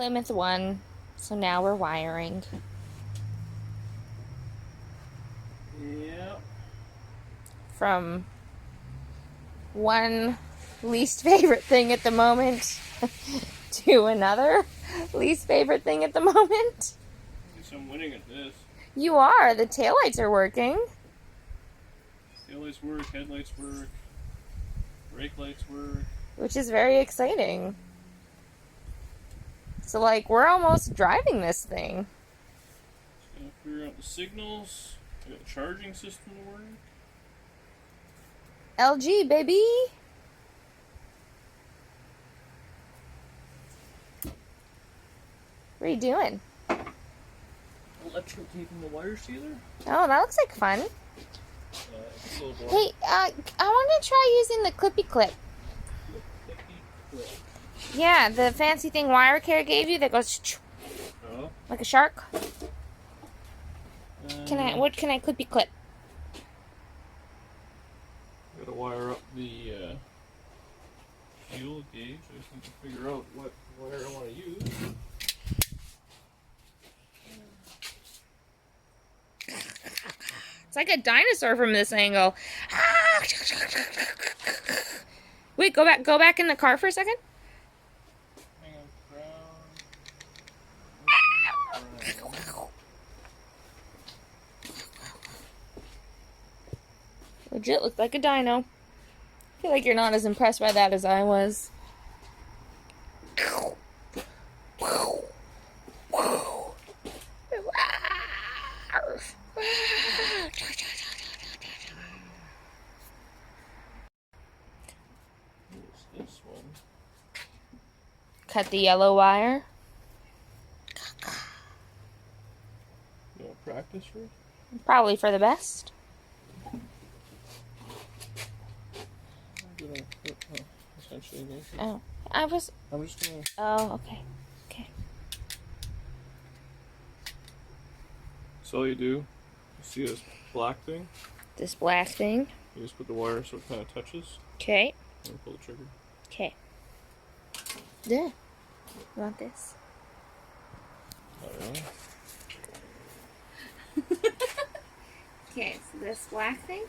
Plymouth won, so now we're wiring. Yep. From one least favorite thing at the moment to another least favorite thing at the moment. At least I'm winning at this. You are. The taillights are working. Taillights work, headlights work, brake lights work. Which is very exciting. So, like, we're almost driving this thing. Just gotta figure out the signals. I got the charging system to work. LG, baby! What are you doing? Electrocutating the wire sealer. Oh, that looks like fun. It's a little Hey, I want to try using the clippy clip. clip. Yeah, the fancy thing WireCare gave you that goes Oh. like a shark. What can I clippy clip? Gotta wire up the fuel gauge. I just need to figure out what wire I want to use. It's like a dinosaur from this angle. Wait, go back in the car for a second. Hang on, crown. Legit looked like a dino. I feel like you're not as impressed by that as I was. What's this one? Cut the yellow wire. You want to practice first? Probably for the best. Essentially, Oh, I was. I'm just gonna. Oh, okay. Okay. So all you do, you see this black thing? This black thing. You just put the wire so it kind of touches, Okay. and pull the trigger. Okay. Yeah. You want this? Not really. Okay, so this black thing.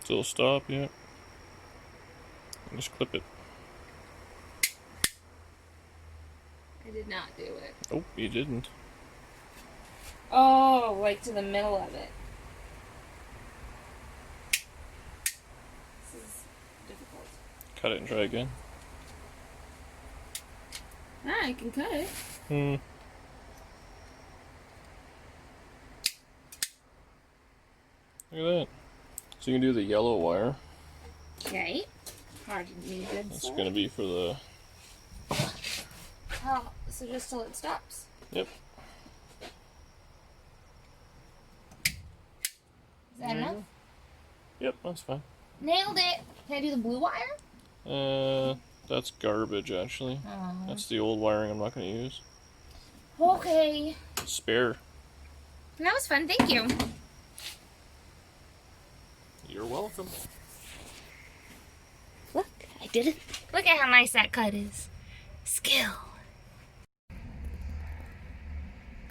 So it'll stop, yeah. And just clip it. I did not do it. Oh, you didn't. Oh, like to the middle of it. This is difficult. Cut it and try again. Ah, I can cut it. Look at that. So you can do the yellow wire. Okay. Hard to need good. That's going to be for the... Oh, so just till it stops. Yep. Is that enough? Yep, that's fine. Nailed it. Can I do the blue wire? That's garbage, actually. Oh. That's the old wiring I'm not going to use. Okay. Spare. That was fun. Thank you. You're welcome. Look, I did it. Look at how nice that cut is. Skill.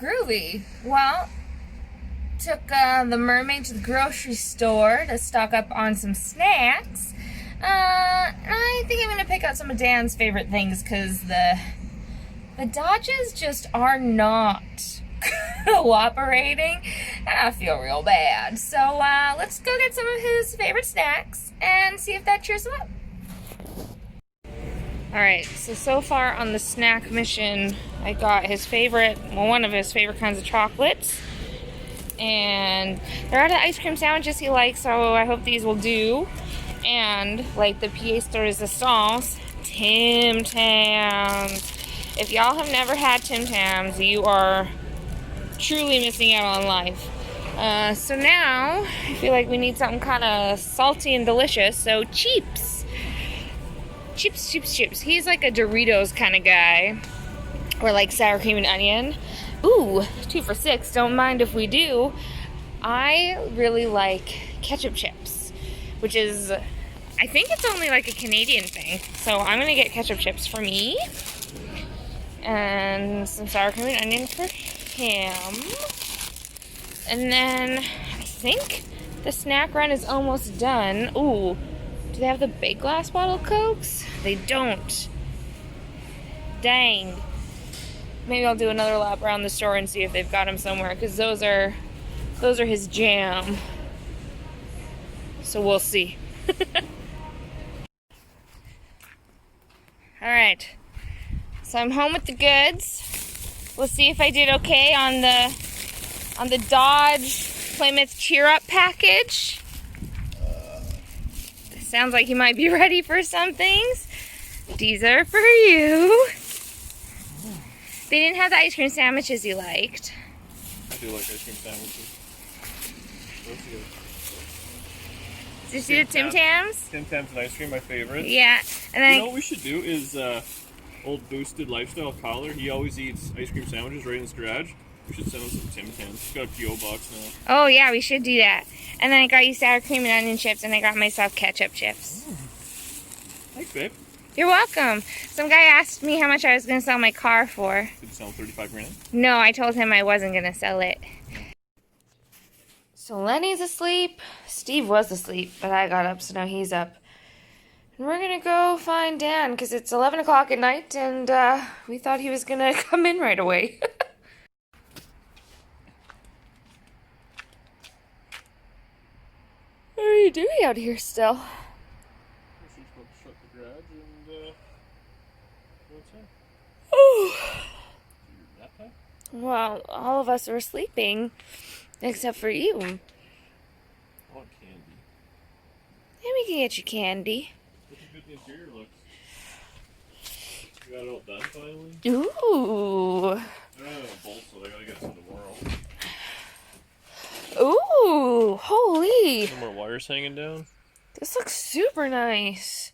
Groovy. Well, took the mermaid to the grocery store to stock up on some snacks. I think I'm gonna pick out some of Dan's favorite things because the Dodges just are not cooperating, and I feel real bad. So let's go get some of his favorite snacks and see if that cheers him up. Alright, so far on the snack mission, I got his favorite, well, one of his favorite kinds of chocolates. And they're out of ice cream sandwiches he likes, so I hope these will do. And, like the pièce de résistance, Tim Tams. If y'all have never had Tim Tams, you are truly missing out on life. So now, I feel like we need something kind of salty and delicious, so Cheeps. Chips. He's like a Doritos kind of guy. Or like sour cream and onion. Ooh, 2 for $6. Don't mind if we do. I really like ketchup chips, which is, I think it's only like a Canadian thing. So I'm gonna get ketchup chips for me. and some sour cream and onion for him. And then I think the snack run is almost done. Ooh, do they have the big glass bottle Cokes? They don't. Dang. Maybe I'll do another lap around the store and see if they've got them somewhere, because those are his jam. So we'll see. All right. So I'm home with the goods. We'll see if I did okay on the Dodge Plymouth Cheer Up package. Sounds like you might be ready for some things. These are for you. They didn't have the ice cream sandwiches you liked. I do like ice cream sandwiches. What's good? Did you see the Tim Tams? Tim Tams and ice cream, my favorite. Yeah. And then You know what we should do is old Boosted Lifestyle Collar. He always eats ice cream sandwiches right in his garage. We should send him some Tim Tams. He's got a P.O. box now. oh yeah, we should do that. And then I got you sour cream and onion chips, and I got myself ketchup chips. Thanks, babe. You're welcome. Some guy asked me how much I was going to sell my car for. Did you sell him 35 grand? No, I told him I wasn't going to sell it. So Lenny's asleep. Steve was asleep, but I got up, so now he's up. And we're going to go find Dan, because it's 11 o'clock at night, and we thought he was going to come in right away. What are you doing out here still? She's about to shut the garage and what's that? Oh. Your nap time? Well, all of us were sleeping, except for you. I want candy. Yeah, we can get you candy. Look how good the interior looks. You got it all done finally? Ooh. I don't have a bolt, so I gotta get some tomorrow. Ooh, holy. No more wires hanging down. This looks super nice.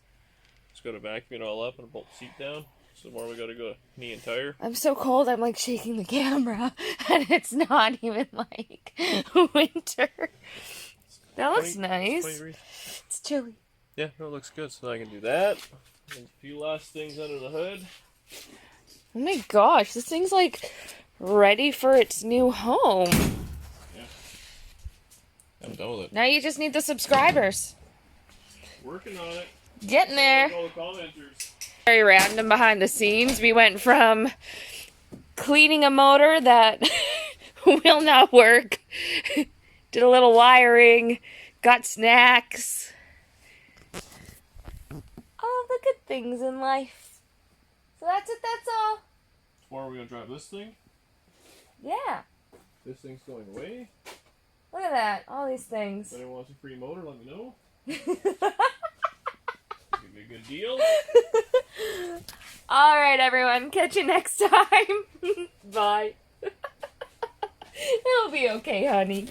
Just gotta vacuum it all up and bolt the seat down. So tomorrow we gotta go knee and tire. I'm so cold, I'm like shaking the camera, and it's not even like winter. That looks 20 nice. 20 degrees. It's chilly. Yeah, no, it looks good. So I can do that. And a few last things under the hood. Oh my gosh, this thing's like ready for its new home. Yeah. I'm done with it. Now you just need the subscribers. Working on it. Getting there. Like all the commenters. Very random behind the scenes. We went from cleaning a motor that will not work, did a little wiring, got snacks. All the good things in life. So that's it, that's all. Tomorrow we're gonna drive this thing. Yeah. This thing's going away. Look at that. All these things. If anyone wants a free motor, let me know. Give me a good deal. All right, everyone. Catch you next time. Bye. It'll be okay, honey.